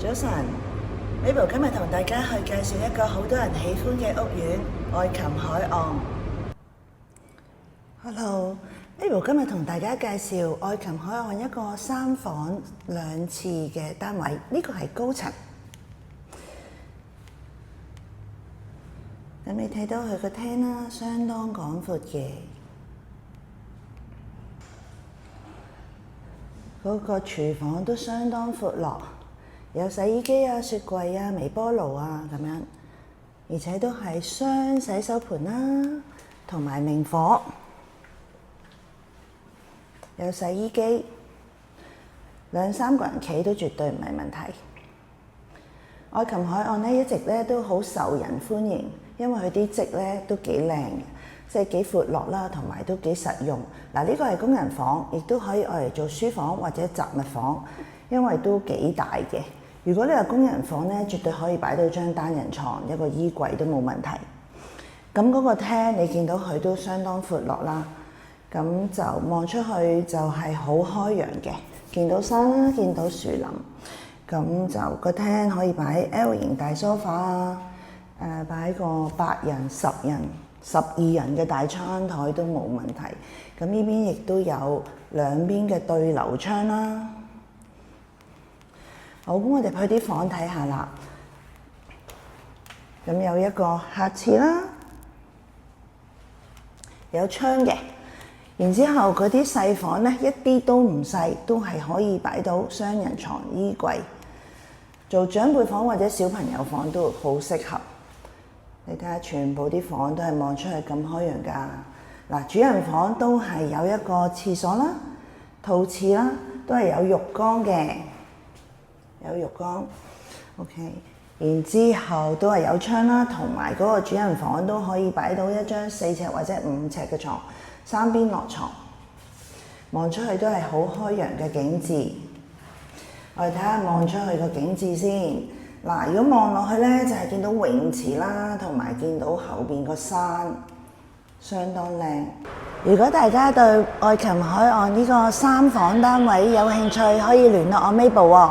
早晨，Mabel今日同大家去介紹一個好多人喜歡嘅屋苑——愛琴海岸。Hello，Mabel今日同大家介紹愛琴海岸一個3房2廁嘅單位，呢個係高層。咁你睇到佢個廳啦，相當廣闊嘅。嗰個廚房都相當闊落，有洗衣機啊、雪櫃啊、微波爐啊咁樣，而且都係雙洗手盆啦，同埋明火，有洗衣機，2-3個人企都絕對唔係問題。愛琴海岸咧一直咧都好受人歡迎，因為佢啲則咧都幾靚嘅，即係幾闊落啦，同埋都幾實用。嗱，呢個係工人房，亦都可以愛嚟做書房或者雜物房，因為都幾大嘅。如果你係工人房咧，絕對可以擺到張單人床，一個衣櫃都冇問題。咁嗰個廳你見到佢都相當闊落啦，咁就望出去就係好開陽嘅，見到山啦，見到樹林。咁就個廳可以擺 L 型大梳化啊，擺個8人、10人、12人嘅大餐台都冇問題。咁呢邊亦都有兩邊嘅對流窗啦。好，咁我哋去啲房睇下啦。咁有一個客廁啦，有窗嘅。然之後嗰啲細房咧，一啲都唔細，都係可以擺到雙人床、衣櫃。做長輩房或者小朋友房都好適合。你睇下，全部啲房都係望出去咁開陽㗎。嗱，主人房都係有一個廁所啦，套廁啦，都係有浴缸嘅，有浴缸。OK， 然之後都係有窗啦，同埋嗰個主人房都可以擺到一張4尺或者5尺嘅床，3邊落床，望出去都係好開陽嘅景緻。我哋睇下望出去個景緻先。嗱，如果望落去咧，就係見到泳池啦，同埋見到後邊個山，相當靚。如果大家對愛琴海岸呢個3房單位有興趣，可以聯絡我 Mabel喎。